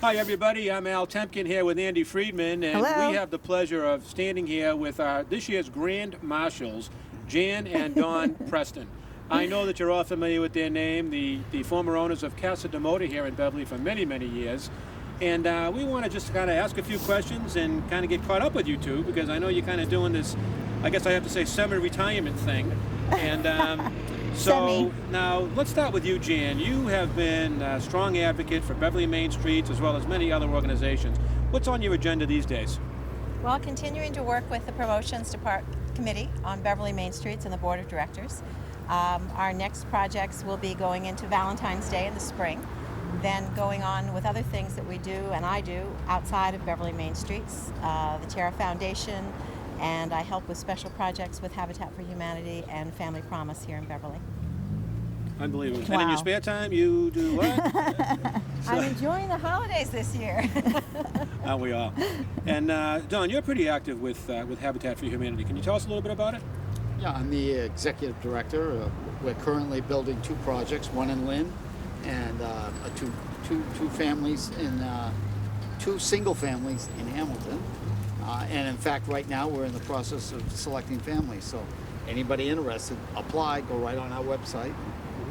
Hi, everybody. I'm Al Temkin here with Andy Friedman, and Hello. we have the pleasure of standing here with this year's Grand Marshals, Jan and Don Preston. I know that you're all familiar with their name, the former owners of Casa de Moda here in Beverly for many, many years. And we want to just kind of ask a few questions and kind of get caught up with you two, because I know you're kind of doing this, I guess I have to say, semi-retirement thing. And so now let's start with you, Jan. You have been a strong advocate for Beverly Main Streets as well as many other organizations. What's on your agenda these days? Well, continuing to work with the Promotions Committee on Beverly Main Streets and the Board of Directors. Our next projects will be going into Valentine's Day in the spring, then going on with other things that we do and I do outside of Beverly Main Streets, the Terra Foundation, and I help with special projects with Habitat for Humanity and Family Promise here in Beverly. Unbelievable. Wow. And in your spare time, you do what? I'm enjoying the holidays this year. Aren't we all? And Don, you're pretty active with Habitat for Humanity. Can you tell us a little bit about it? Yeah, I'm the executive director. We're currently building two projects, one in Lynn and two families in two single families in Hamilton. And in fact, right now we're in the process of selecting families. So anybody interested, apply, go right on our website,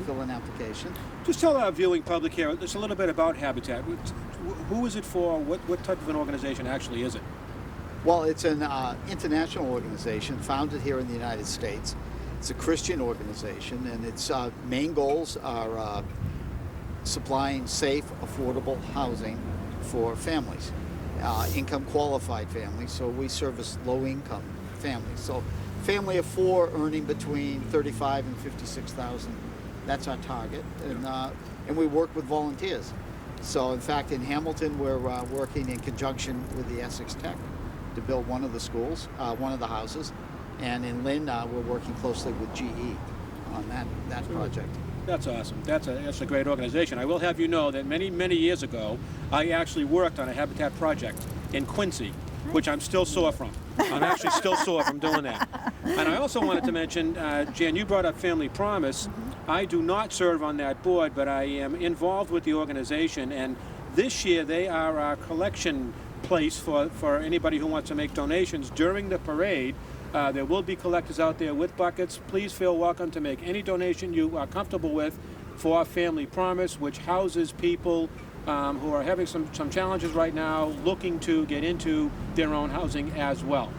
fill an application. Just tell our viewing public here just a little bit about Habitat. Who is it for? What type of an organization actually is it? Well, it's an international organization founded here in the United States. It's a Christian organization, and its main goals are supplying safe, affordable housing for families. Income qualified families, so we service low income families. So family of four earning between $35,000 and $56,000, that's our target, and we work with volunteers. So in fact in Hamilton we're working in conjunction with the Essex Tech to build one of the schools, one of the houses, and in Lynn we're working closely with GE on that project. That's awesome. That's a great organization. I will have you know that many, many years ago, I actually worked on a Habitat project in Quincy, which I'm still sore from. I'm actually still sore from doing that. And I also wanted to mention, Jan, you brought up Family Promise. I do not serve on that board, but I am involved with the organization, and this year they are our collection place for anybody who wants to make donations during the parade. There will be collectors out there with buckets. Please feel welcome to make any donation you are comfortable with for Family Promise, which houses people who are having some challenges right now, looking to get into their own housing as well.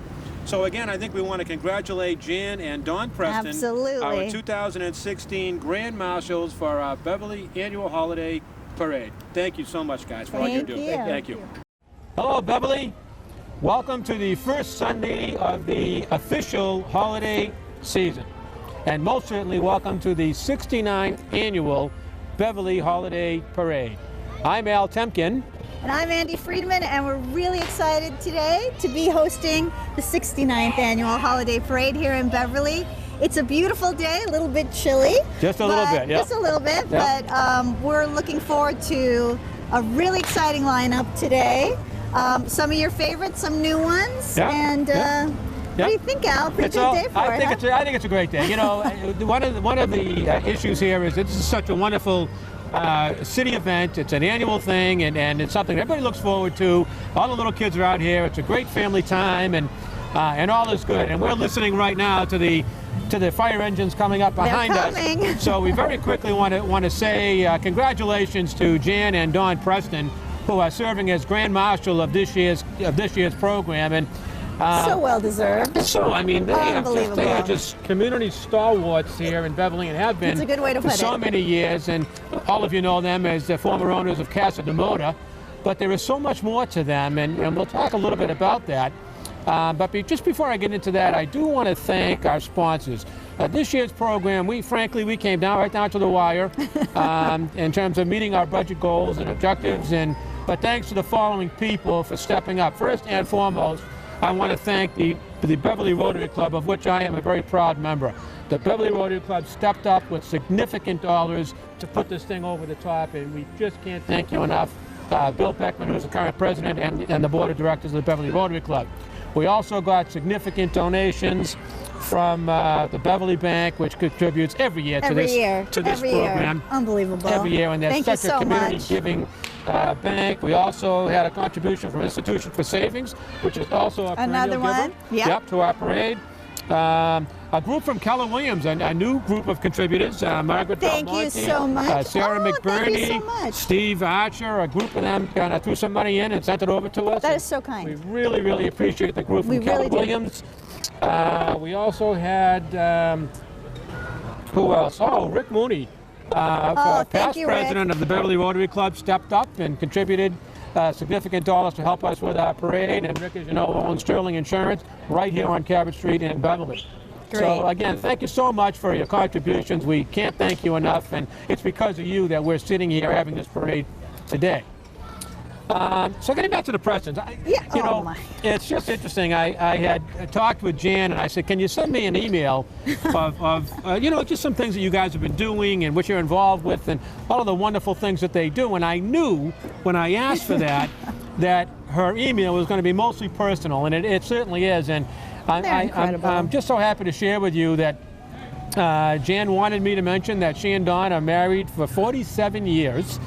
So again, I think we want to congratulate Jan and Don Preston, Absolutely. our 2016 Grand Marshals for our Beverly Annual Holiday Parade. Thank you so much, guys, for all you do. Thank you. Hello, Beverly. Welcome to the first Sunday of the official holiday season. And most certainly welcome to the 69th Annual Beverly Holiday Parade. I'm Al Temkin. And I'm Andy Friedman, and we're really excited today to be hosting the 69th Annual Holiday Parade here in Beverly. It's a beautiful day, a little bit chilly. Just a little bit, yeah. Just a little bit, Yep. but we're looking forward to a really exciting lineup today. Some of your favorites, some new ones, Yeah, and what do you think, Al? Pretty good day for I it, think it's a great day. You know, one of the issues here is this is such a wonderful city event. It's an annual thing, and it's something everybody looks forward to. All the little kids are out here. It's a great family time, and all is good. And we're listening right now to the fire engines coming up behind us. So we very quickly want to say congratulations to Jan and Don Preston, who are serving as Grand Marshal of this year's program, and so well deserved. So I mean, they are just community stalwarts here in Beverly, and have been That's a good way to for put so it. many years. And all of you know them as the former owners of Casa de Moda, but there is so much more to them, and we'll talk a little bit about that. But just before I get into that, I do want to thank our sponsors. This year's program, we came right down to the wire in terms of meeting our budget goals and objectives. But thanks to the following people for stepping up. First and foremost, I want to thank the Beverly Rotary Club, of which I am a very proud member. The Beverly Rotary Club stepped up with significant dollars to put this thing over the top, and we just can't thank you enough. Bill Beckman, who's the current president, and the board of directors of the Beverly Rotary Club. We also got significant donations from the Beverly Bank, which contributes every year to this program. Unbelievable. Every year, and there's Thank you such a so community much. giving bank. We also had a contribution from Institution for Savings, which is also a Another perennial one. giver. Yep. To our parade. A group from Keller Williams, a new group of contributors, Margaret Thank you Belmonte, so much. Sarah Oh, McBurney, thank you so much. Steve Archer, a group of them kind of threw some money in and sent it over to us. That is so kind. We really, really appreciate the group from We Keller really do. Williams. We also had, who else? Oh, Rick Mooney, thank past you, Rick. president of the Beverly Rotary Club, stepped up and contributed significant dollars to help us with our parade. And Rick, as you know, owns Sterling Insurance right here on Cabot Street in Beverly. Great. So again, thank you so much for your contributions. We can't thank you enough, and it's because of you that we're sitting here having this parade today. So getting back to the presents, it's just interesting. I had talked with Jan, and I said, can you send me an email of just some things that you guys have been doing and what you're involved with and all of the wonderful things that they do. And I knew when I asked for that, that her email was going to be mostly personal, and it certainly is. And I'm just so happy to share with you that Jan wanted me to mention that she and Don are married for 47 years.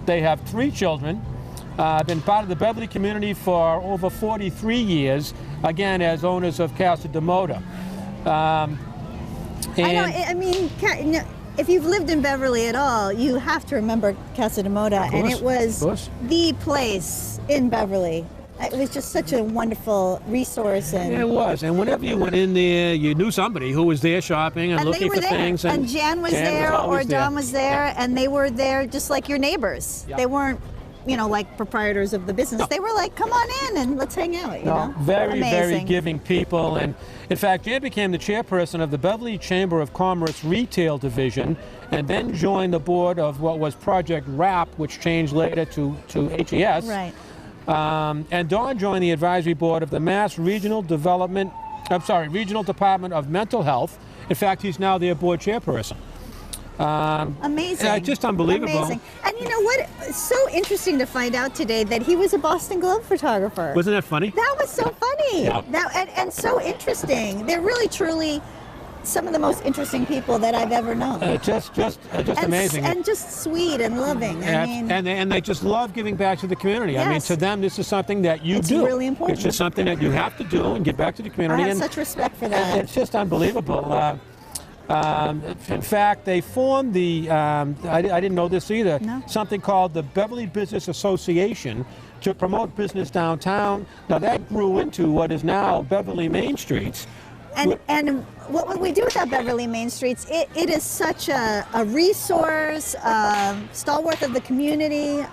They have 3 children. Been part of the Beverly community for over 43 years, again, as owners of Casa de Moda. If you've lived in Beverly at all, you have to remember Casa de Moda, and it was the place in Beverly. It was just such a wonderful resource. And yeah, it was. And whenever you went in there, you knew somebody who was there shopping and looking for things. And Jan was there, or Don was there, and they were there just like your neighbors. Yeah. They weren't, like proprietors of the business. No. They were like, come on in and let's hang out, you know? Very, very Amazing. giving people. And in fact, Jan became the chairperson of the Beverly Chamber of Commerce Retail Division, and then joined the board of what was Project RAP, which changed later to HES. Right. And Don joined the advisory board of the Regional Department of Mental Health. In fact, he's now their board chairperson. Amazing. Just unbelievable. Amazing. And you know what? It's so interesting to find out today that he was a Boston Globe photographer. Wasn't that funny? That was so funny. Yeah. And so interesting. They're really, truly some of the most interesting people that I've ever known. Just amazing. And just sweet and loving. And they just love giving back to the community. Yes. I mean, to them, this is something that you do. It's really important. It's just something that you have to do and give back to the community. I have such respect for that. It's just unbelievable. In fact, they formed the, I didn't know this either, something called the Beverly Business Association to promote business downtown. Now that grew into what is now Beverly Main Streets. And what would we do without Beverly Main Streets? It is such a resource, stalwart of the community.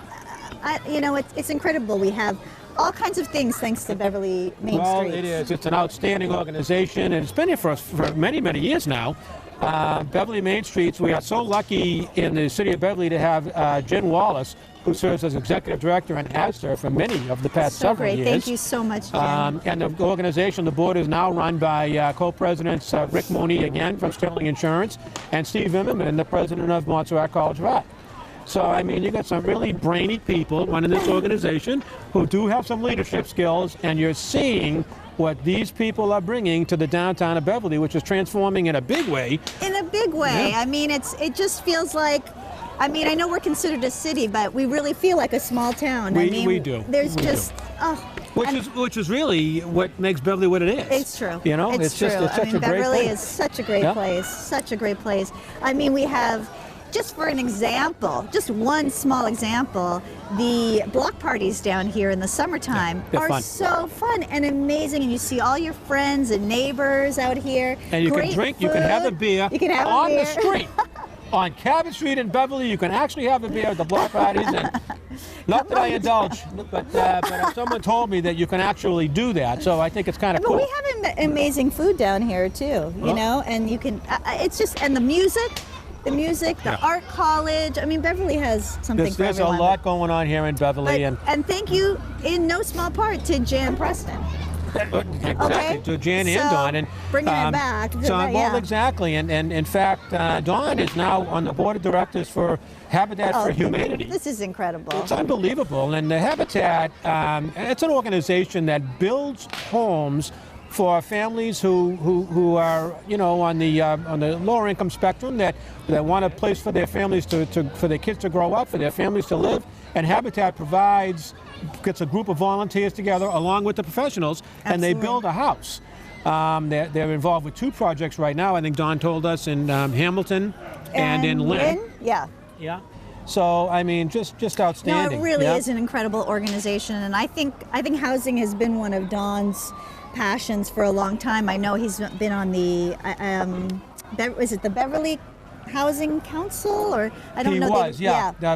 It's incredible. We have all kinds of things thanks to Beverly Main Streets. Well, it is. It's an outstanding organization, and it's been here for many, many years now. Beverly Main Streets, we are so lucky in the city of Beverly to have Jen Wallace, who serves as executive director and has served for many of the past several years. Thank you so much, Jen. And the organization, the board, is now run by co-presidents Rick Mooney, again, from Sterling Insurance, and Steve Immerman, the president of Montserrat College of Art. So, I mean, you got some really brainy people running this organization who do have some leadership skills, and you're seeing what these people are bringing to the downtown of Beverly, which is transforming in a big way. In a big way. Yeah. I mean, it just feels like, I know we're considered a city, but we really feel like a small town. We do. There's We just, Which is really what makes Beverly what it is. It's true. It's true. just such a great Beverly place. is such a great place. Such a great place. I mean, we have, just for an example, just one small example, the block parties down here in the summertime they're are fun. so fun and amazing, and you see all your friends and neighbors out here. And you Great can drink, food. you can have a beer You can have on a beer. the street. On Cabot Street in Beverly, you can actually have a beer at the block parties. And not that I indulge, but someone told me that you can actually do that. So I think it's kind of cool. But we have amazing food down here too, you know, and you can. It's just, and the music, the art college. I mean, Beverly has something for There's a everyone. lot going on here in Beverly, and thank you in no small part to Jan Preston. exactly, Okay. to Jan and So, Dawn, and bringing it back. Well, exactly, and in fact, Dawn is now on the board of directors for Habitat for Humanity. This is incredible. It's unbelievable, and the Habitat, it's an organization that builds homes for families who are, you know, on the lower income spectrum that want a place for their families for their kids to grow up, for their families to live. And Habitat gets a group of volunteers together along with the professionals, and they build a house. They're involved with 2 projects right now. I think Don told us in Hamilton and in Lynn. Yeah. Yeah. So I mean, just outstanding. No, it really is an incredible organization, and I think housing has been one of Don's passions for a long time. I know he's been on the is it the Beverly Housing Council, or I don't know. He was,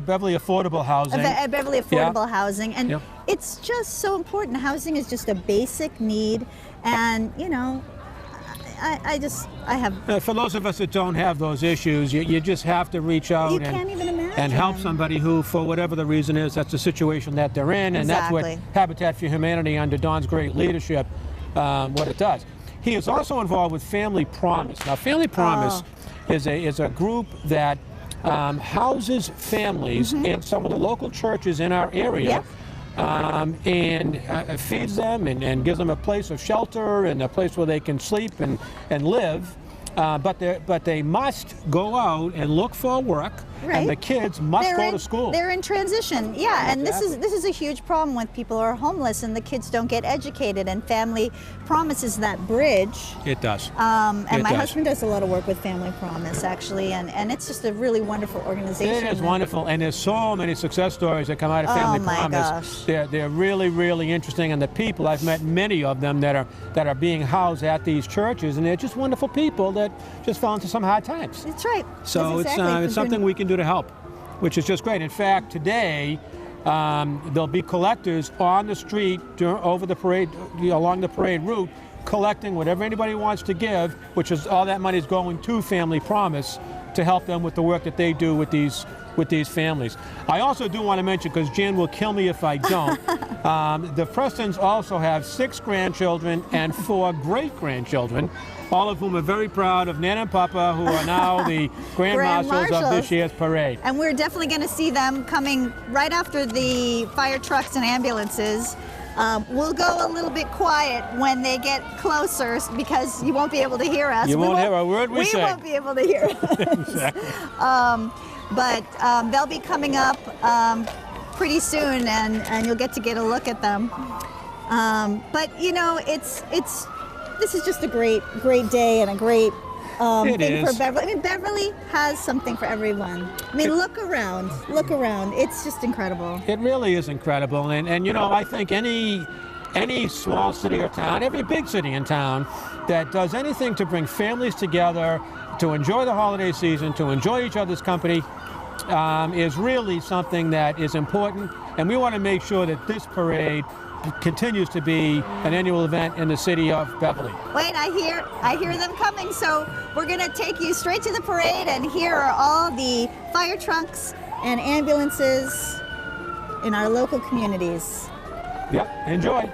Beverly Affordable Housing. Beverly Affordable Housing, and Yeah. it's just so important. Housing is just a basic need, and you know, I have. For those of us that don't have those issues, you just have to reach out You can't even imagine. and help somebody who, for whatever the reason is, that's the situation that they're in, and that's what Exactly. Habitat for Humanity under Don's great leadership, what it does. He is also involved with Family Promise. Now, Family Promise is a group that houses families in some of the local churches in our area. And feeds them and gives them a place of shelter and a place where they can sleep and live. But they must go out and look for work, and the kids must go to school. They're in transition, and this is a huge problem with people who are homeless and the kids don't get educated. And Family Promise is that bridge. It does. And my husband does a lot of work with Family Promise, actually, and it's just a really wonderful organization. It is wonderful, and there's so many success stories that come out of Family Promise. Gosh. They're really, really interesting, and the people, I've met many of them that are being housed at these churches, and they're just wonderful people that just fell into some hard times. That's right. So it's something we can do to help, which is just great. In fact, today there'll be collectors on the street over the parade, along the parade route, collecting whatever anybody wants to give, which is all that money is going to Family Promise to help them with the work that they do with these families. I also do want to mention, because Jan will kill me if I don't, the Prestons also have 6 grandchildren and 4 great-grandchildren, all of whom are very proud of Nana and Papa, who are now the Grand Marshals of this year's parade. And we're definitely going to see them coming right after the fire trucks and ambulances. We'll go a little bit quiet when they get closer, because you won't be able to hear us. You won't hear a word we say. We won't be able to hear us. Exactly. But they'll be coming up pretty soon, and you'll get a look at them. But you know, this is just a great day and a great thing for Beverly. I mean, Beverly has something for everyone. I mean, look around. It's just incredible. It really is incredible, and you know, I think any small city or town, every big city and town that does anything to bring families together, to enjoy the holiday season, to enjoy each other's company, is really something that is important. And we want to make sure that this parade continues to be an annual event in the city of Beverly. Wait, I hear them coming, so we're going to take you straight to the parade, and here are all the fire trucks and ambulances in our local communities. Yep, enjoy.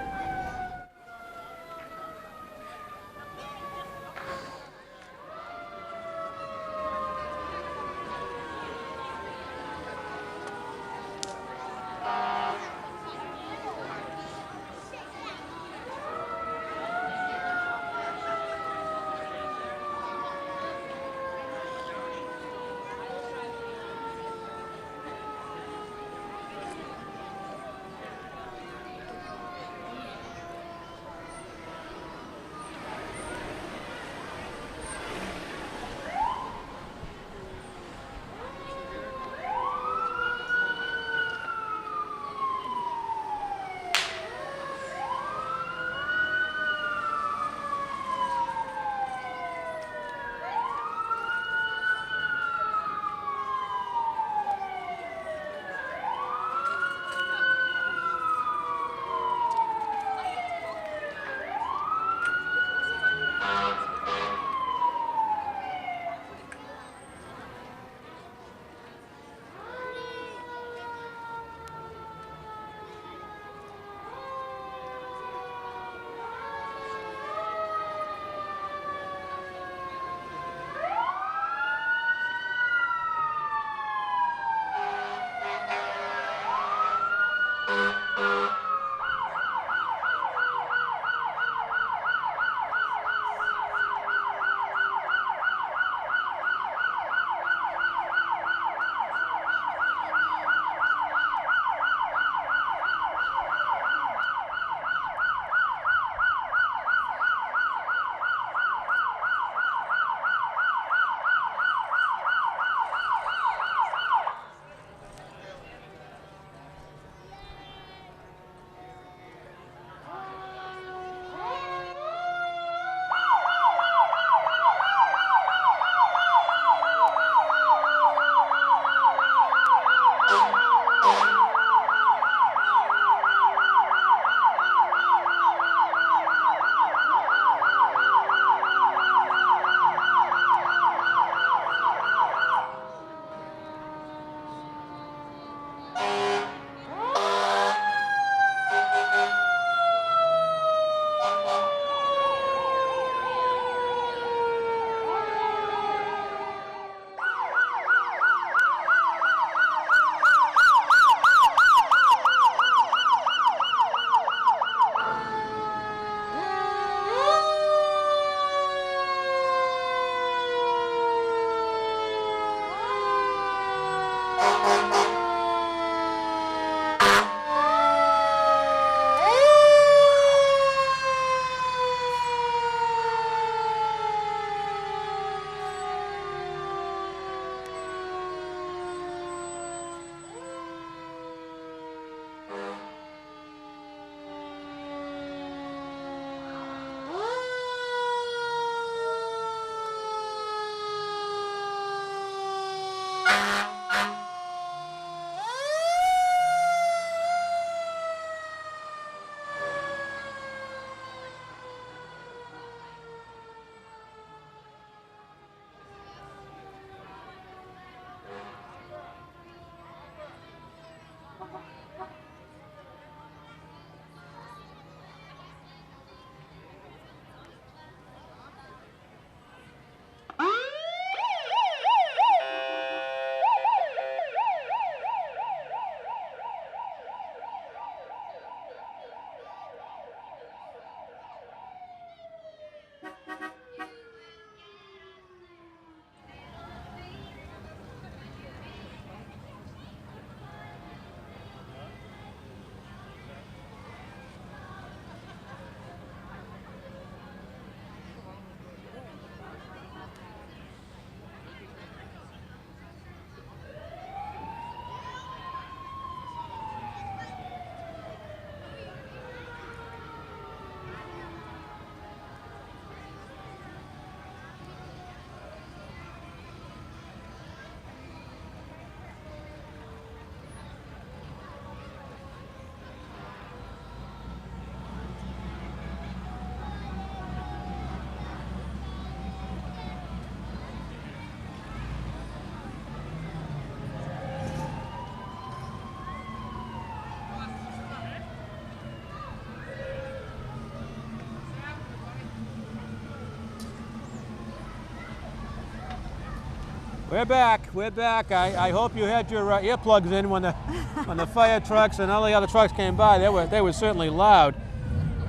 We're back. We're back. I hope you had your earplugs in when the fire trucks and all the other trucks came by. They were certainly loud.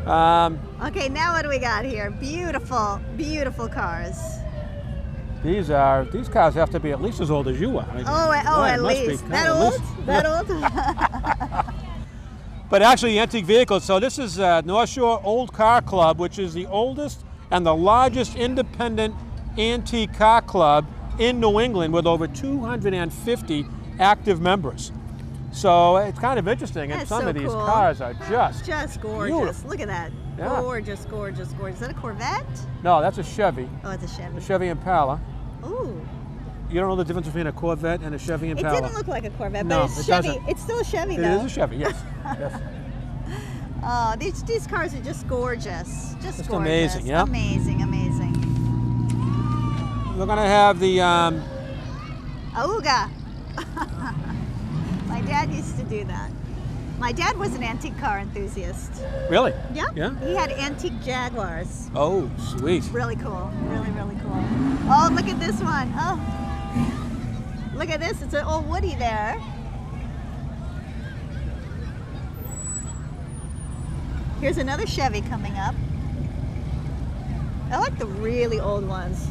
Okay, now what do we got here? Beautiful, beautiful cars. These cars have to be at least as old as you are. At least. That old? That old? But actually antique vehicles. So this is North Shore Old Car Club, which is the oldest and the largest independent antique car club in New England with over 250 active members. So it's kind of interesting, and That's some so of these cool. cars are just gorgeous. beautiful. Look at that. Yeah. Gorgeous, gorgeous, gorgeous. Is that a Corvette? No, that's a Chevy. Oh, it's a Chevy. A Chevy Impala. Ooh. You don't know the difference between a Corvette and a Chevy Impala? It didn't look like a Corvette, No, but it's it Chevy. doesn't. It's still a Chevy, It though. is a Chevy, yes. Yes. Oh, these cars are just gorgeous. Just gorgeous. amazing, yeah. Amazing, amazing. We're going to have the Auga. My dad used to do that. My dad was an antique car enthusiast. Really? Yeah. Yeah? He had antique Jaguars. Oh, sweet. Really cool. Really, really cool. Oh, look at this one. Oh. Look at this. It's an old Woody there. Here's another Chevy coming up. I like the really old ones.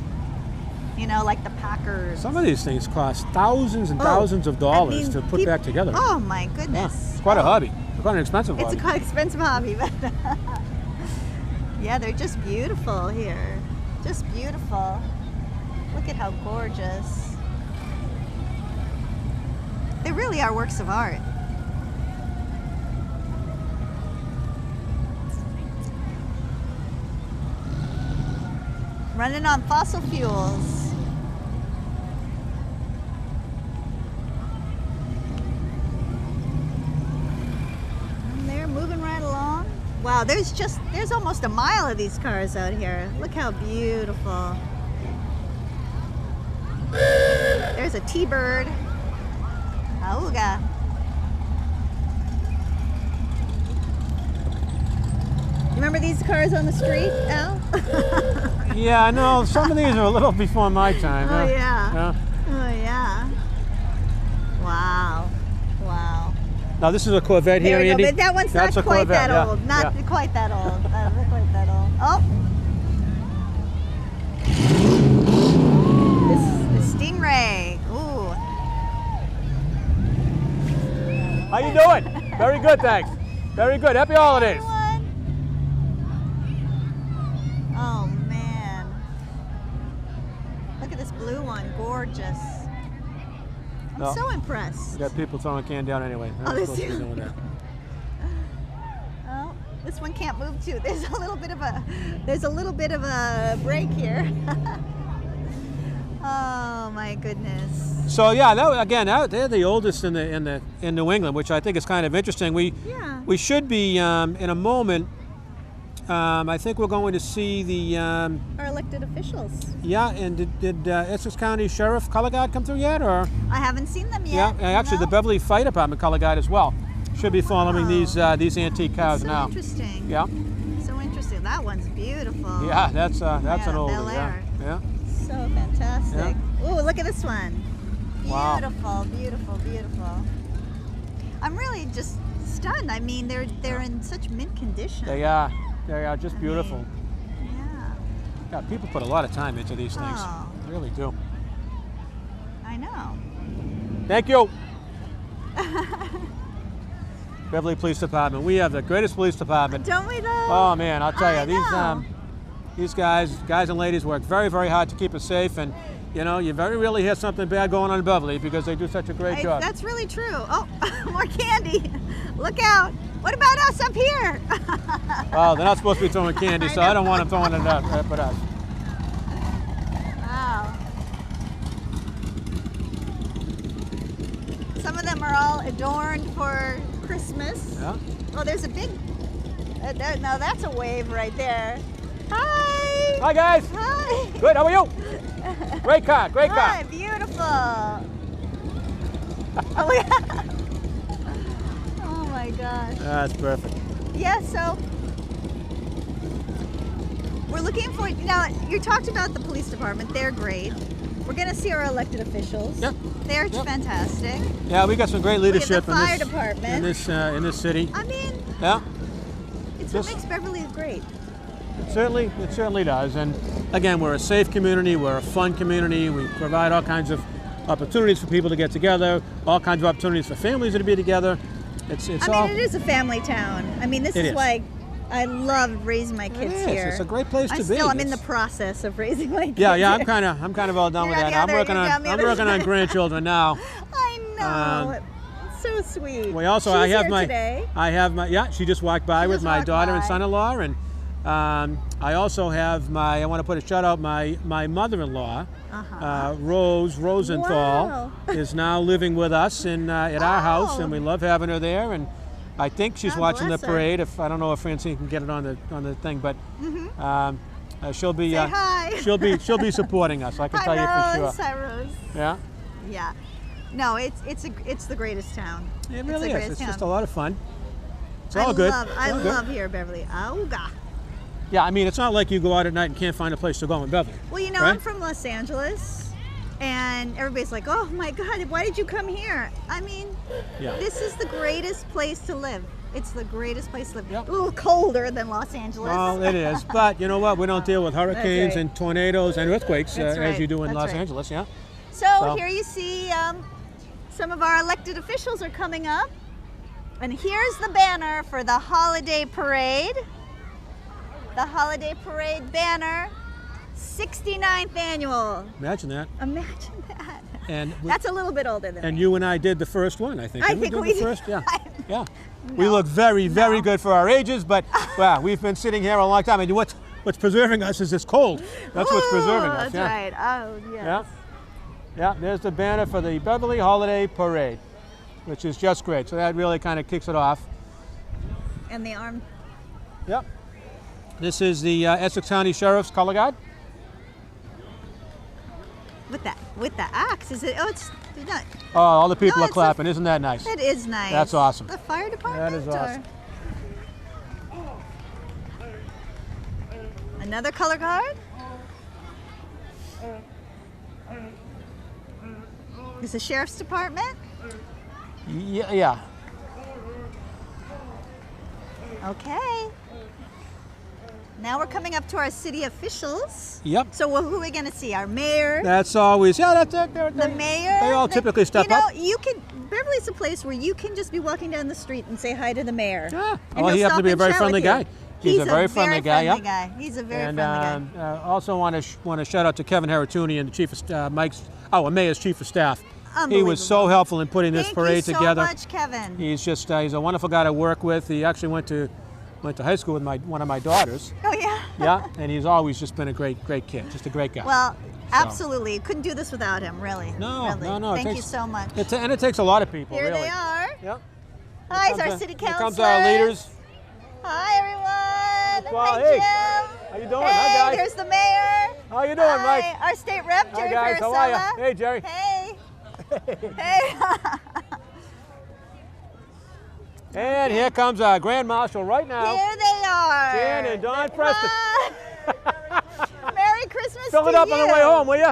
You know, like the Packers. Some of these things cost thousands and thousands of dollars to put back together. Oh my Yeah, goodness. it's quite a hobby. It's quite an expensive It's hobby. a quite expensive hobby, but yeah, they're just beautiful here. Just beautiful. Look at how gorgeous. They really are works of art. Running on fossil fuels. And they're moving right along. Wow, there's almost a mile of these cars out here. Look how beautiful. There's a T-Bird. Auga. You remember these cars on the street, Al? Yeah, I know. Some of these are a little before my time. Oh, huh? yeah. Oh, yeah. Wow. Wow. Now this is a Corvette There here, we go, Andy. but that one's That's not a quite Corvette, that yeah, old. Not yeah. quite that old. Not quite that old. Oh. The Stingray. Ooh. How you doing? Very good, thanks. Very good. Happy holidays. Everyone. Oh man. Look at this blue one, gorgeous. I'm No. so impressed. We got people throwing can down anyway. They're not Oh, supposed to be doing that. Oh, this one can't move too. There's a little bit of a break here. Oh my goodness. So yeah, they're the oldest in New England, which I think is kind of interesting. We should be in a moment. I think we're going to see the Our elected officials. yeah. And did Essex County Sheriff color guard come through yet, or I haven't seen them yet. yeah? Actually, No? the Beverly Fire Department color guard as well should be following Wow. these antique cars So now. interesting. Yeah, So interesting. That one's beautiful. yeah. That's an oldie. Bel Yeah, Air. yeah. So fantastic. Ooh, look at this one. Wow. Beautiful, beautiful, beautiful. I'm really just stunned. I mean, they're in such mint condition. They are just beautiful. Yeah, Yeah, people put a lot of time into these things. Oh. They really do. I know. Thank you. Beverly Police Department. We have the greatest police department. Don't we though? Oh man, I'll tell I you, know. these guys and ladies work very, very hard to keep us safe, and you know, you very rarely hear something bad going on in Beverly because they do such a great job. That's really true. Oh, more candy. Look out. What about us up here? Oh, they're not supposed to be throwing candy, so I don't want them throwing it up at us. Wow. Some of them are all adorned for Christmas. Yeah. Oh, there's a big, now that's a wave right there. Hi. Hi guys. Hi. Good. How are you? Great car. Great car. Hi, beautiful. Oh, yeah. Oh my gosh. That's perfect. Yeah, so we're looking for, now you talked about the police department, they're great. We're gonna see our elected officials. Yep. They're Yep. fantastic. Yeah, we got some great leadership the fire department. in this city. I mean, Yeah. it's what Just- makes Beverly great. It certainly does. And again, we're a safe community, we're a fun community, we provide all kinds of opportunities for people to get together, all kinds of opportunities for families to be together. It's I all. mean, it is a family town. I mean, this It is is. why I love raising my kids is. here. It's a great place to be. I'm in the It's- process of raising my kids. Yeah, here. I'm kind of all done You're with on that. the I'm other- you're down the I'm other working on side. grandchildren now. I know. Um, It's so sweet. We also, She's I have here my, today. yeah, she just walked by She with just my walked daughter and by. son-in-law, and I also have I want to put a shout out, my mother-in-law, Uh-huh. Rose Rosenthal, Wow. is now living with us at our house, and Oh. we love having her there, and I think she's God watching the bless her. parade. I don't know if Francine can get it on the thing, but she'll be Say hi. she'll be supporting us. I can Hi, tell you for Rose. sure. Hi, Rose. Yeah, Yeah. No, it's the greatest town. it the really is. greatest It's town. just a lot of fun. It's all good. I It's all good. love here, Beverly. Oh, God. Yeah, I mean, it's not like you go out at night and can't find a place to go in Beverly. Well, you know, right? I'm from Los Angeles, and everybody's like, oh, my God, why did you come here? I mean, Yeah. this is the greatest place to live. It's the greatest place to live. Yep. A little colder than Los Angeles. Well, it is, but you know what? We don't deal with hurricanes right. and tornadoes and earthquakes That's as right. you do in That's Los right. Angeles, yeah? So here you see some of our elected officials are coming up. And here's the banner for the holiday parade. The holiday parade banner, 69th annual. Imagine that. Imagine that. And That's a little bit older than and me. you and I did the first one, I think. I Didn't think do we the did. first? Yeah. Yeah. No. We look very, very No. good for our ages, but wow, we've been sitting here a long time. And what's preserving us is this cold. That's what's preserving us. That's yeah. right. Oh, yes. Yeah. Yeah, there's the banner for the Beverly Holiday Parade, which is just great. So that really kind of kicks it off. And the arm. Yep. This is the Essex County Sheriff's Color Guard. With the axe, is it? Oh, it's not. Oh, all the people No, are it's clapping. Isn't that nice? That is nice. That's awesome. The fire department. That is awesome. Or another color guard. Is the sheriff's department? Yeah. Okay. Now we're coming up to our city officials. Yep. So who are we going to see? Our mayor? That's always, yeah, that's it. The mayor? They all typically step you know, up. You can, Beverly's a place where you can just be walking down the street and say hi to the mayor. Yeah. And Well, he he'll happens to stop be a and very chat friendly with you. guy. He's a very friendly guy, yeah. He's a very friendly guy. Also want to shout out to Kevin Haratuni and the chief of mayor's chief of staff. He was so helpful in putting this parade together. Thank you so much, Kevin. He's a wonderful guy to work with. He actually went to high school with one of my daughters. Oh yeah. Yeah, and he's always just been a great kid, just a great guy. Well, absolutely. Couldn't do this without him, really. No. Thank you so much. And it takes a lot of people, Here really. they are. Yep. Hi, it's our city councilor. Here comes our leaders. Hi, everyone. Well, Hi, hey. Jim. How you doing? Hey, Hi, guys. here's the mayor. How you doing, Hi, Mike? our state rep, Jerry Hi, guys. How are Farasella. you? Hey, Jerry. Hey. Hey. And here comes our Grand Marshal right now. Here they are. Jan and Don Preston. Merry Christmas Fill to it up you. on the way home, will you?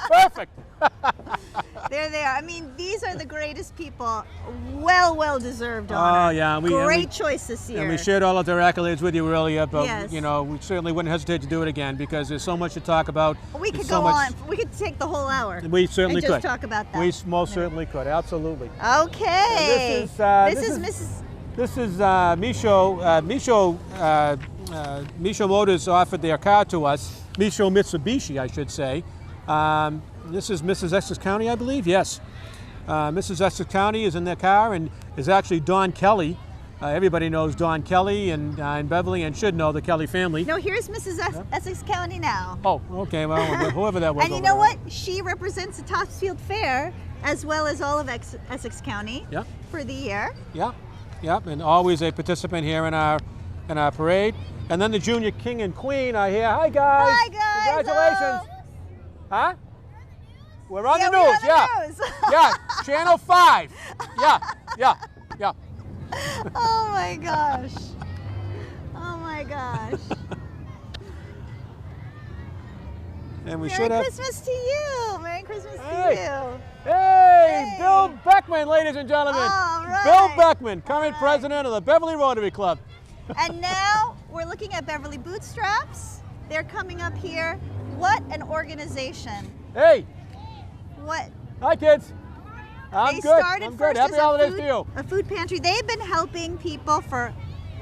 Perfect. There they are. I mean, these are the greatest people. Well deserved honor. Oh, yeah. Great choice this year. And we shared all of their accolades with you earlier, but Yes. we certainly wouldn't hesitate to do it again because there's so much to talk about. We could There's go so much- on. We could take the whole hour. We certainly and just could. talk about that. We most certainly could. Absolutely. Okay. And This is Mrs. This is Misho Motors offered their car to us. Misho Mitsubishi, I should say. This is Mrs. Essex County, I believe. Yes. Mrs. Essex County is in their car, and is actually Don Kelly. Everybody knows Don Kelly in Beverly and should know the Kelly family. No, here's Mrs. Essex County now. Oh, okay. Well, whoever that was. And you over know there. what? She represents the Topsfield Fair as well as all of Essex County Yeah. for the year. Yeah, and always a participant here in our parade. And then the Junior King and Queen are here. Hi guys. Hi, guys. Congratulations. Huh? We're on Yeah, the we're news. on the Yeah. news. Yeah. Channel 5. Yeah. Oh my gosh. Oh my gosh. And we Merry should have. Christmas to you. Merry Christmas Hey. to you. Hey, Bill Beckman, ladies and gentlemen. All right. Bill Beckman, current right. president of the Beverly Rotary Club. And now we're looking at Beverly Bootstraps. They're coming up here. What an organization. Hey, What? hi kids. I'm They good. started I'm good. first Happy as holidays to you. a food pantry. They've been helping people for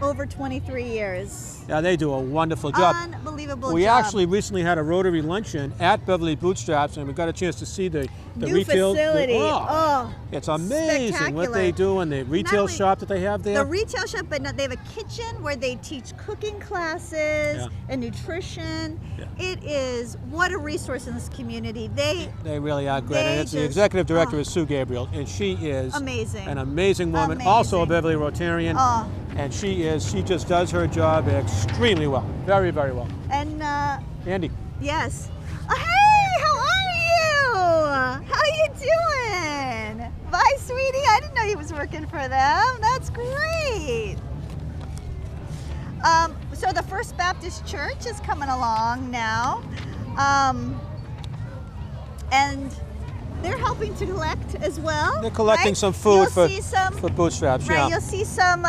over 23 years. Yeah, they do a wonderful job. Unbelievable We job. actually recently had a Rotary luncheon at Beverly Bootstraps, and we got a chance to see the New retail. facility. Oh, it's amazing what they spectacular. do and the retail only shop that they have there. the retail shop, but no, they have a kitchen where they teach cooking classes Yeah. and nutrition. Yeah. It is, what a resource in this community. They They really are good. They And it's the just- executive director oh. is Sue Gabriel, and she is Amazing. an amazing woman, Amazing. also a Beverly Rotarian. Oh. And she just does her job extremely well. Very, very well. and Andy. yes. Hey, how are you? How you doing? Bye, sweetie. I didn't know you was working for them. That's great. So the First Baptist Church is coming along now, and they're helping to collect as well. They're collecting right? some food You'll for see some, Bootstraps. right, Yeah. you'll see some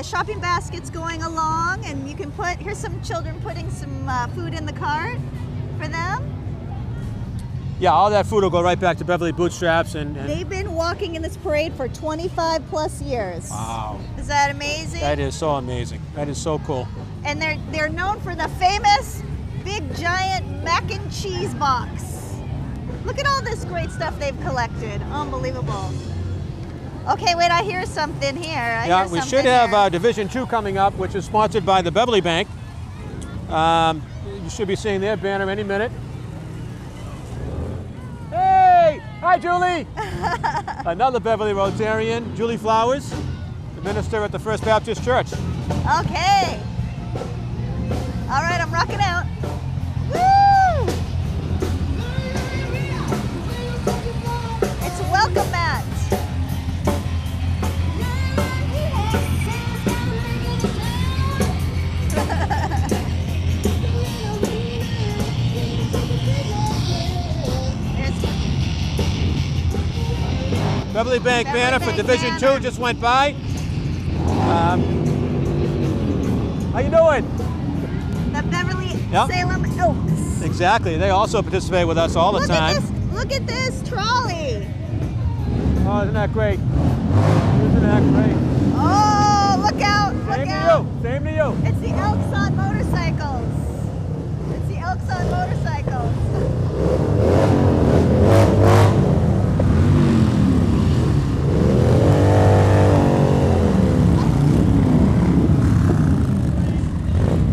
shopping baskets going along, and you can here's some children putting some food in the cart for them. Yeah, all that food will go right back to Beverly Bootstraps and They've been walking in this parade for 25 plus years. wow. Is that amazing? That is so amazing. That is so cool. And they're known for the famous big giant mac and cheese box. Look at all this great stuff they've collected. Unbelievable. Okay, wait, I hear something here. Yeah, we should have Division 2 coming up, which is sponsored by the Beverly Bank. You should be seeing their banner any minute. Hey! Hi, Julie! Another Beverly Rotarian, Julie Flowers, the minister at the First Baptist Church. Okay. All right, I'm rocking out. Woo! It's a welcome mat. Beverly Bank Beverly banner for Bank Division banner. 2 just went by. How you doing? The Beverly Yep. Salem Elks. Exactly. They also participate with us all the time. Look at this trolley. Oh, isn't that great? Isn't that great? Oh, look out! Look out! Same to you. It's the Elks on motorcycles. It's the Elks on motorcycles.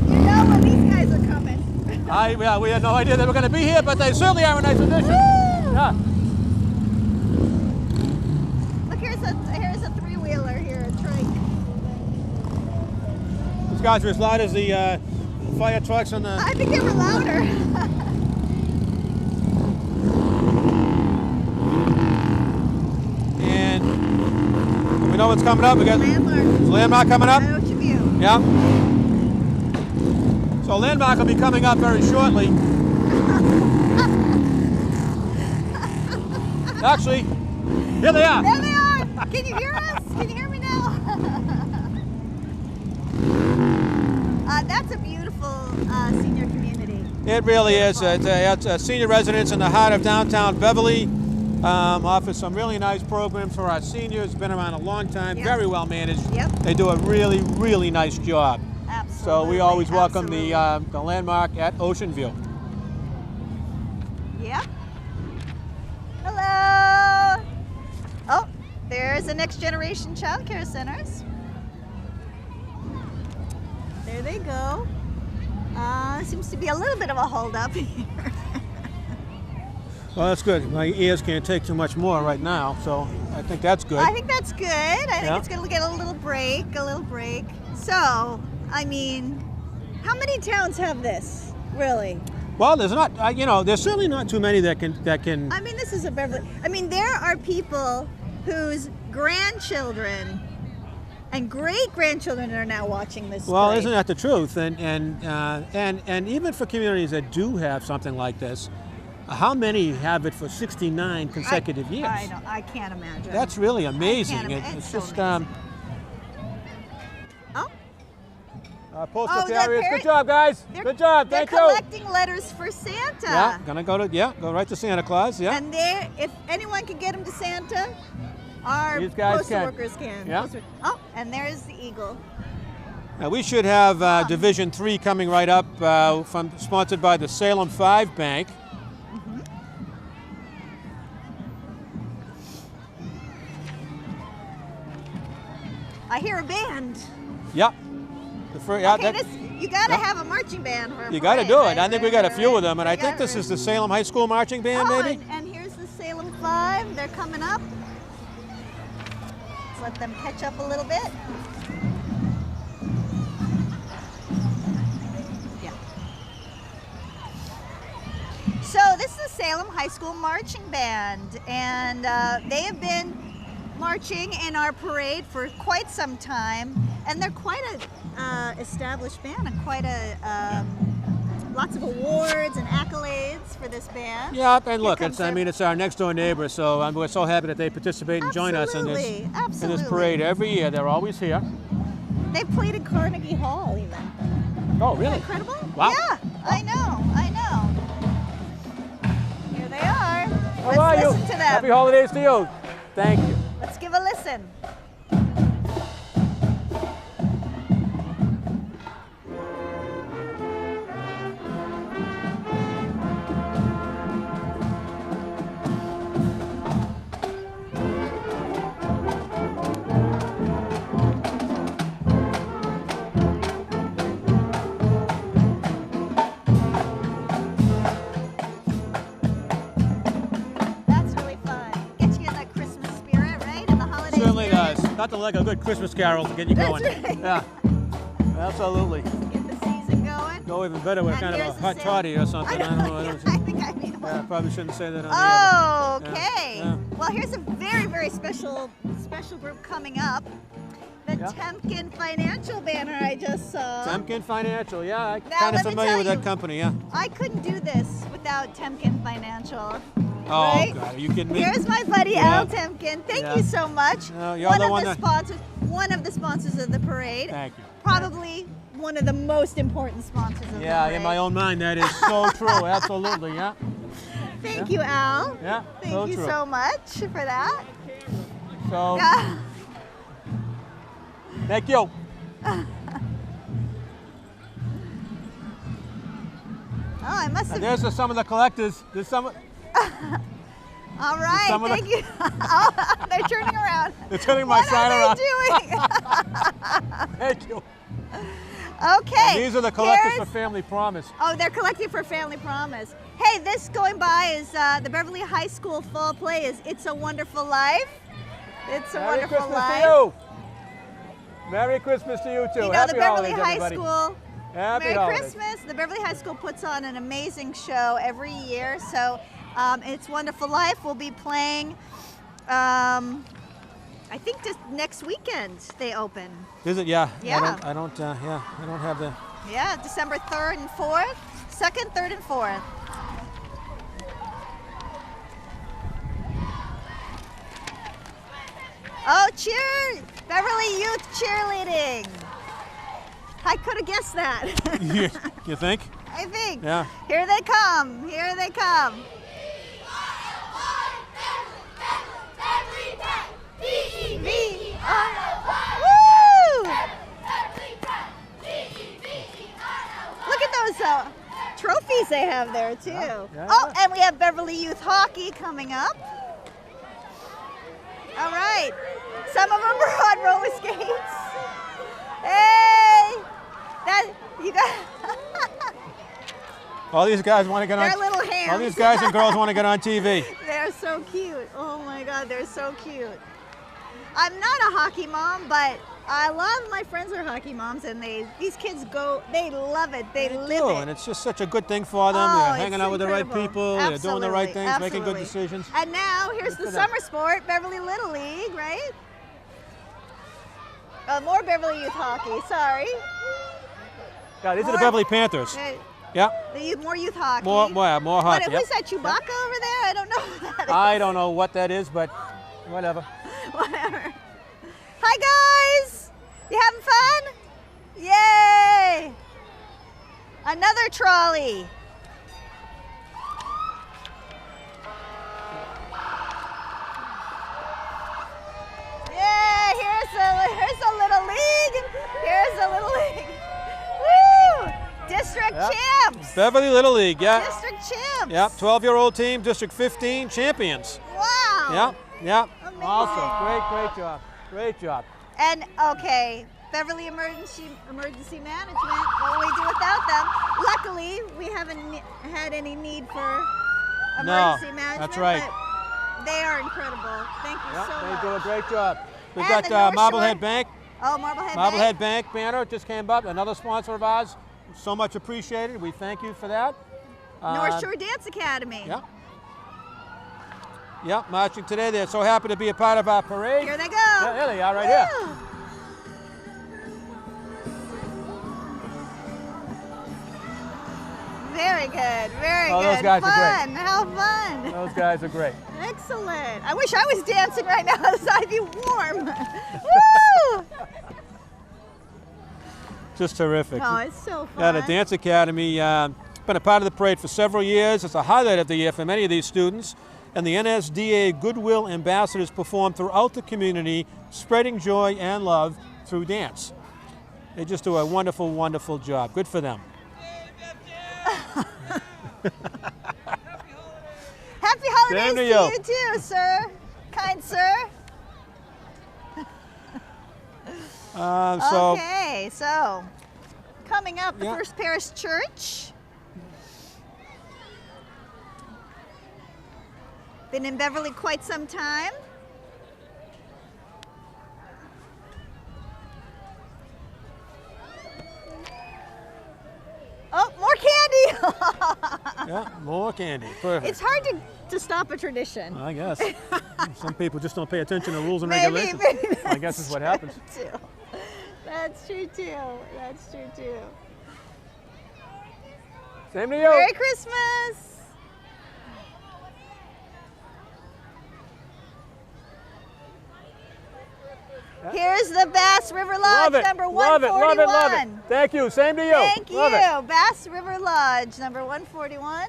You know when these guys are coming. Yeah, we had no idea they were going to be here, but they certainly are a nice addition. Yeah. Look, here's a three-wheeler here, a trike. These guys are as loud as the fire trucks and the. I think they were louder. And we know what's coming up. We got landmark coming up. Ocean View. Yeah. So landmark will be coming up very shortly. Actually, here they are. There they are. Can you hear us? Can you hear me now? That's a beautiful senior community. It really is. It's a senior residence in the heart of downtown Beverly. Offers some really nice programs for our seniors. Been around a long time. Yep. Very well managed. Yep. They do a really, really nice job. Absolutely. So we always welcome absolutely. the landmark at Ocean View. Yep. Hello. Oh, there's the Next Generation Child Care Centers. There they go. Seems to be a little bit of a holdup here. Well, that's good. My ears can't take too much more right now, so I think that's good. I think that's good. I think Yeah. it's going to get a little break, So, I mean, how many towns have this, really? Well, there's not, there's certainly not too many that can. I mean, this is a Beverly. I mean, there are people whose grandchildren and great-grandchildren are now watching this. Well, play. isn't that the truth? And even for communities that do have something like this, how many have it for 69 consecutive years? I can't imagine. That's really amazing. I can't It's so just amazing. postal Oh, the carriers. parent- Good job, guys. They're- Good job. They're Thank you. collecting letters for Santa. Yeah, go right to Santa Claus. Yeah. And if anyone can get them to Santa, our These guys postal can. workers can. Yeah. Oh, and there's the eagle. Now, we should have Division 3 coming right up, sponsored by the Salem 5 Bank. I hear a band. Yep. You gotta have a marching band for a You got to parade, do it. right, I think we right, got a right, few right. of them, and I think this is the Salem High School Marching Band, Oh, maybe? and here's the Salem 5. They're coming up. Let's let them catch up a little bit. Yeah. So this is the Salem High School Marching Band, and they have been marching in our parade for quite some time, and they're quite a established band and quite a lots of awards and accolades for this band. Yeah, and look, comes their- it's our next door neighbor, so we're so happy that they participate and join us in this Absolutely. parade every year. They're always here. They played at Carnegie Hall even. Oh, Isn't really? that incredible? Wow. Yeah, I know. Here they are. How Let's are you? listen to them. Happy holidays to you. Thank you. Let's give a listen. That's really fun. Gets you in that Christmas spirit, right? In the holiday Certainly spirit. does. Nothing like a good Christmas carol to get you That's going. right. Yeah, absolutely. Get the season going. Go even better with And kind of here's a the hot sale. toddy or something. I don't know. Yeah, I think I mean. Yeah, I probably shouldn't say that on the Oh, air. okay. Yeah. Well, here's a very, very special group coming up. The Yeah. Temkin Financial banner I just saw. Temkin Financial, yeah, I'm Now, kind of let me familiar tell with you. that company, yeah. I couldn't do this without Temkin Financial. Oh, right? God, are you kidding me? Here's my buddy Yeah. Al Temkin. Thank Yeah. you so much. No, you're one the of one the that- sponsors. one of the sponsors of the parade. Thank you. Probably one of the most important sponsors of the parade. In my own mind, that is so true. Absolutely, yeah. Thank you, Al. Yeah, Thank you true. so much for that. So, Yeah. thank you. Oh, I must have. There's some of the collectors. There's some. All right, some of the- thank you. Oh, they're turning around. They're turning my What sign are around. they Thank you. doing? Okay. These are the collectors for here's- Family Promise. Oh, they're collecting for Family Promise. Hey, this going by is the Beverly High School fall play is It's a Wonderful Life. It's a Merry Wonderful Christmas Life. to you. Merry Christmas to you too. You know, Happy the Beverly holidays, High everybody. School. Happy Merry holidays. Christmas. The Beverly High School puts on an amazing show every year. So It's Wonderful Life will be playing, I think just next weekend they open. Is it? Yeah. Yeah. I don't have the. Yeah, December 3rd and 4th. 2nd, 3rd, and 4th. Oh, cheer! Beverly Youth Cheerleading. I could have guessed that. You think? I think. Yeah. Here they come. Here they come. Woo! Look at those trophies they have there too. Yeah. Oh, and we have Beverly Youth Hockey coming up. All right. Some of them are on roller skates. Hey! You got All these guys want to get on. Their little hands. All these guys and girls want to get on TV. They're so cute. Oh my God, they're so cute. I'm not a hockey mom, but a lot of my friends are hockey moms, and these kids they love it. They live do, it. and it's just such a good thing for them. Oh, they're hanging it's out with the right incredible. people. They're doing the right things, Absolutely, making good absolutely. decisions. And now here's Good the for them. summer sport, Beverly Little League, right? Oh, more Beverly Youth Hockey. Sorry. Yeah, these are the More- Beverly Panthers. Yeah, More youth hockey. more hockey. What, Yep. who's that, Chewbacca over there? I don't know who that is. I don't know what that is, but whatever. Whatever. Hi guys! You having fun? Yay! Another trolley. Yeah, here's a little league. Here's a little league. Woo! District Yep. champs. Beverly Little League. Yeah. District champs. Yep. 12-year-old team, District 15 champions. Wow. Yep. Amazing. Awesome. Great job. Great job. And okay, Beverly Emergency Management, what will we do without them? Luckily, we haven't had any need for emergency management. that's right. But they are incredible. Thank you Yep, so they much. do a great job. We've And got the North Marblehead Shore- Bank. Oh, Marblehead Marblehead Bank banner just came up. Another sponsor of ours. So much appreciated. We thank you for that. North Shore Dance Academy. Yep. Yep, marching today. They're so happy to be a part of our parade. Here they go. Yeah, there they are right here. Woo! Very good, very Oh, good. those guys are great. Fun, how fun. Those guys are great. Excellent. I wish I was dancing right now so I'd be warm. Woo! Just terrific. Oh, it's so fun. Yeah, the Dance Academy, been a part of the parade for several years. It's a highlight of the year for many of these students. And the NSDA Goodwill Ambassadors perform throughout the community, spreading joy and love through dance. They just do a wonderful, wonderful job. Good for them. Happy holidays Same to to you. you. Too, sir. Kind sir. Okay, so coming up, the Yeah. First Parish Church. Been in Beverly quite some time. Oh, more candy! Yeah, more candy. Perfect. It's hard to stop a tradition. I guess. Some people just don't pay attention to rules and Maybe regulations. I guess that's is what happens. true, too. That's true too. That's true too. Same to you. Merry Christmas! Yeah, Here's the Bass River Love Lodge, it. number Love it. 141. Love it. Love it. Thank you. Same to you. Thank Love you. it. Bass River Lodge, number 141.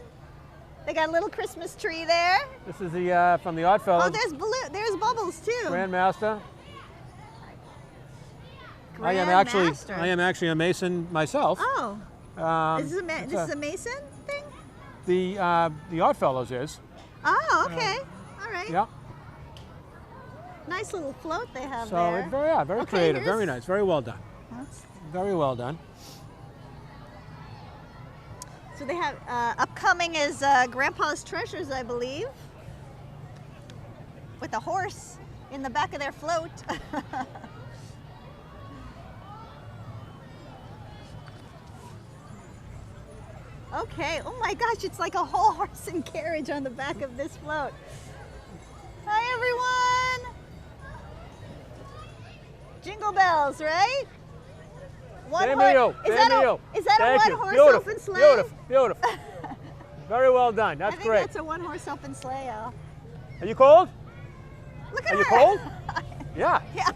They got a little Christmas tree there. This is the from the Oddfellows. Oh, there's Bubbles too. Grandmaster. I am actually a Mason myself. Oh, It's this is a Mason thing? the Oddfellows is. Oh, okay. All right. Yeah. Nice little float they have So there. it's very Okay, creative, here's- very nice, very well done. That's- Very well done. So they have upcoming is Grandpa's Treasures, I believe, with a horse in the back of their float. Okay. Oh my gosh, it's like a whole horse and carriage on the back of this float. Hi everyone. Jingle bells, right? One Same horse. to you. Is Same that to a you. is that Thank a you. one horse Beautiful, open sleigh? Beautiful, beautiful. Very well done. That's I think great. that's a one horse open sleigh, Al. Are you cold? Look at Are her. you cold? Yeah. Yeah.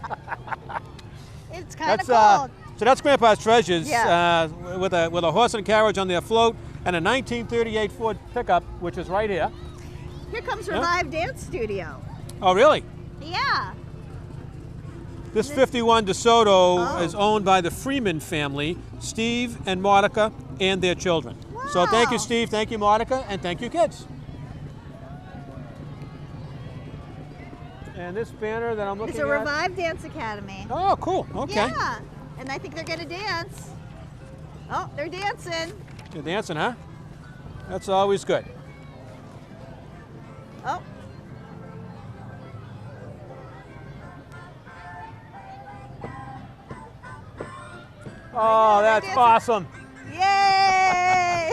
It's kind of That's cold. so that's Grandpa's Treasures Yeah. with a horse and carriage on their float and a 1938 Ford pickup, which is right here. Here comes yeah. Revive Dance Studio. Oh, really? Yeah. This 51 DeSoto Oh. is owned by the Freeman family, Steve and Monica, and their children. So thank you, Wow. Steve, thank you, Monica, and thank you, kids. And this banner that I'm looking It's a at. Revive Dance Academy. Oh, cool. Okay. Yeah. And I think they're going to dance. Oh, they're dancing. You're dancing, huh? That's always good. Oh. Oh, that's dancing. awesome. Yay!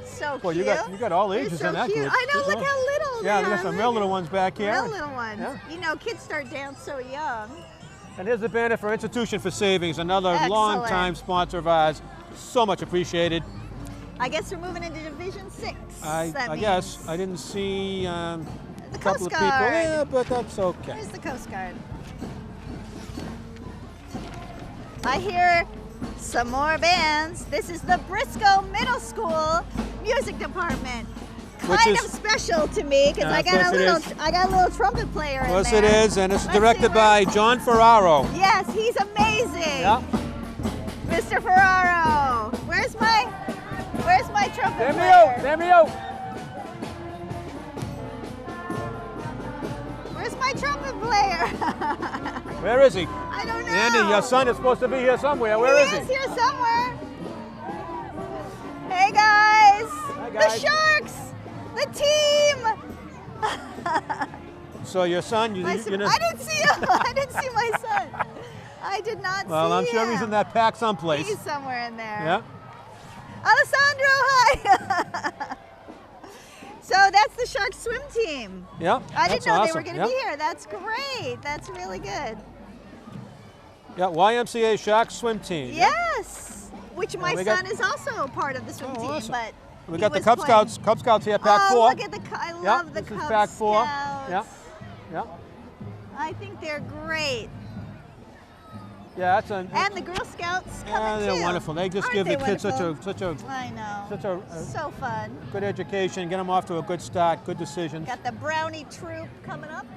So Boy, cute. you got all They're ages so in that cute. group. I know, There's look all- how little Yeah, they we are. got some real little ones back here. Real little ones. Yeah. You know, kids start dance so young. And here's the banner for Institution for Savings, another Excellent. long-time sponsor of ours. So much appreciated. I guess we're moving into Division 6. I that guess means. I didn't see The a couple Coast of people. Guard. Yeah, but that's okay. Where's the Coast Guard? I hear some more bands. This is the Briscoe Middle School Music Department. Which Kind is- of special to me because I of got a course it little is. I got a little trumpet player Of course in it there. is, and it's Let's see directed where- by John Ferraro. Yes, he's amazing. Yeah. Mr. Ferraro. Where's my trumpet There we player? go. There we go. Where's my trumpet player? Where is he? I don't know. Andy, your son is supposed to be here somewhere. Where is He he? is here somewhere. Hey guys. Hi, guys. The Sharks. The team. So your son, you I know. didn't see him. I didn't see my son. I did not see him. Well, I'm sure he's in that pack someplace. He's somewhere in there. Yeah. Alessandro, hi. So that's the Sharks swim team. Yeah. I didn't that's know they awesome. were going to Yeah. be here. That's great. That's really good. Yeah, YMCA Sharks swim team. Yes. Which my we got- son is also a part of the swim Oh, team, awesome. but We he got the was Cub playing. Scouts. Cub Scouts here, pack Oh, 4. look at the I Yeah, love the this Cub is pack 4. Scouts. Yeah. Yeah. I think they're great. Yeah, that's a. And the Girl Scouts coming Yeah, they're too. wonderful. They just Aren't give they the kids wonderful? I know. such a So fun. good education, get them off to a good start, good decisions. Got the Brownie Troop coming up.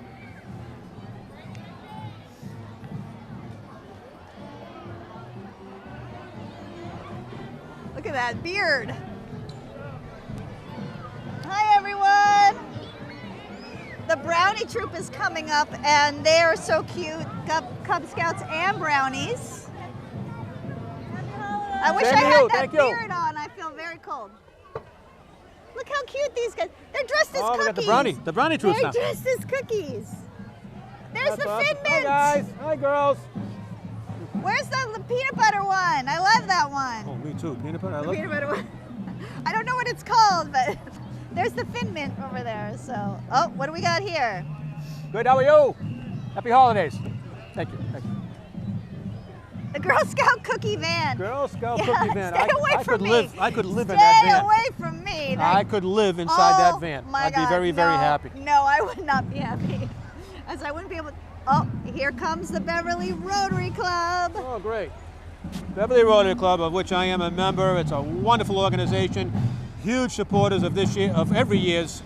Look at that beard. Hi, everyone. The Brownie Troop is coming up, and they are so cute. Cub Scouts and Brownies. I wish Same I to had you, that thank you. beard on. I feel very cold. Look how cute these guys. They're dressed as Oh, we cookies. got the brownie troops They're now. dressed as cookies. There's That's the awesome. Fin Hi Mints. guys, hi girls. Where's the peanut butter one? I love that one. Oh, me too. Peanut butter. I The love. peanut butter one. I don't know what it's called, but there's the Fin Mint over there. So, oh, what do we got here? Good. How are you? Happy holidays. Thank you. Thank you. The Girl Scout cookie van. Girl Scout Yeah, cookie van. Stay away I from could me. live. I could live in Stay that van. away from me. I could live inside Oh, that van. my I'd God, be very, very no, happy. No, I would not be happy. as I wouldn't be able. Oh, here comes the Beverly Rotary Club. Oh, great. Beverly Rotary Club, of which I am a member. It's a wonderful organization. Huge supporters of this year, of every year's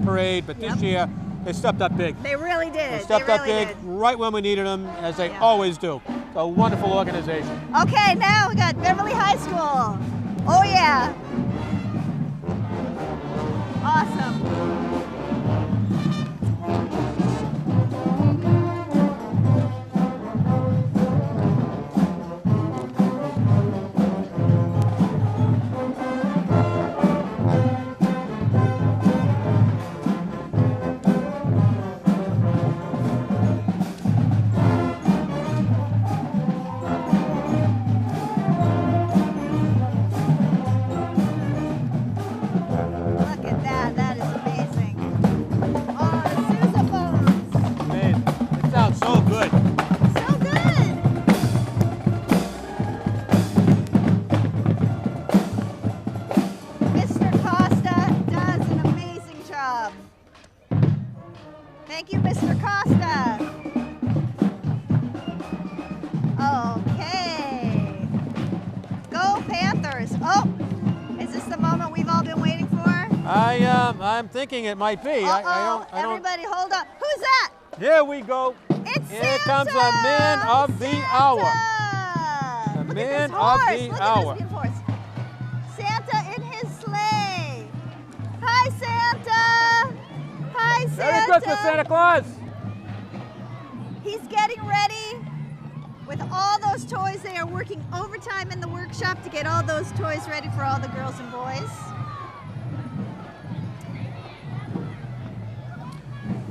parade, but this year they stepped up big. They really did. They stepped up big right when we needed them, as they always do. It's a wonderful organization. Okay, now we got Beverly High School. Oh yeah. Awesome. Look at that. That is amazing. Oh, the sousaphones. Man, it sounds so good. So good. Mr. Costa does an amazing job. Thank you, Mr. Costa. Okay. Go Panthers. Oh, is this the moment we've all been waiting for? I'm thinking it might be. I don't. Everybody hold up. Who's that? Here we go. It's Here Santa! comes the man of the hour. Santa! The Look man at this of horse. the Look hour. At this beautiful horse. Santa in his sleigh. Hi, Santa. Hi, Santa. Merry Christmas, Santa Claus. He's getting ready with all those toys. They are working overtime in the workshop to get all those toys ready for all the girls and boys.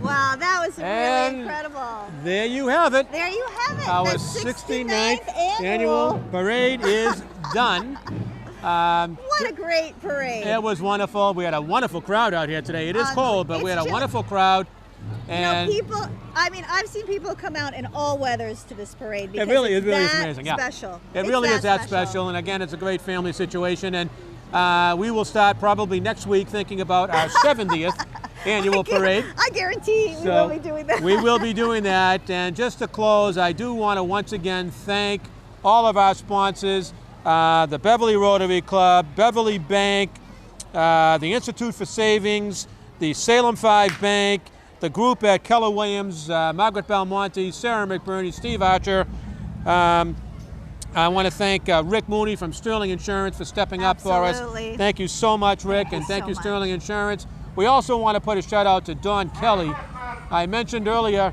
Wow, that was And really incredible. There you have it. There you have it. Our the 69th annual parade is done. What a great parade. It was wonderful. We had a wonderful crowd out here today. It is cold, but we had a it's wonderful crowd. You know, And people, I mean, I've seen people come out in all weathers to this parade because it really it's is that amazing. Yeah. special. It It's really is that special. And again, it's a great family situation. And we will start probably next week thinking about our 70th annual parade. I guarantee we will be doing that. We will be doing that. And just to close, I do want to once again thank all of our sponsors, the Beverly Rotary Club, Beverly Bank, the Institute for Savings, the Salem 5 Bank, the group at Keller Williams, Margaret Belmonte, Sarah McBurney, Steve Archer. I want to thank Rick Mooney from Sterling Insurance for stepping up for us. Absolutely. Thank you so much, Rick, and thank you, Sterling Insurance. We also want to put a shout out to Don Kelly. I mentioned earlier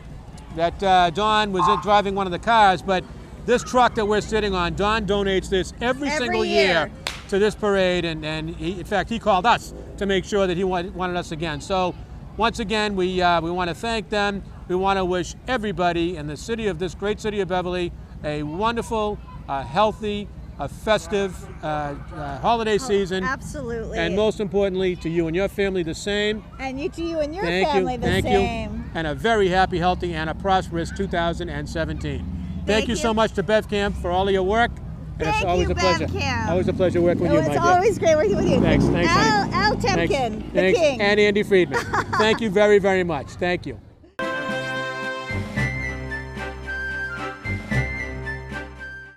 that Don was driving one of the cars, but this truck that we're sitting on, Don donates this every single year to this parade, and he, in fact, he called us to make sure that he wanted us again. So once again, we want to thank them. We want to wish everybody in the city of this great city of Beverly a wonderful, healthy, festive holiday season. Absolutely. And most importantly, to you and your family, the same. And you to you and your Thank family you, the thank same. you. And a very happy, healthy, and a prosperous 2017. Thank you so much to BevCam for all of your work. And Thank it's always you, a pleasure. BevCam. Always a pleasure working with you, my It's dear. always great working with you. Thanks, honey. Al Temkin, the Thanks. king. And Andy Friedman. Thank you very, very much. Thank you.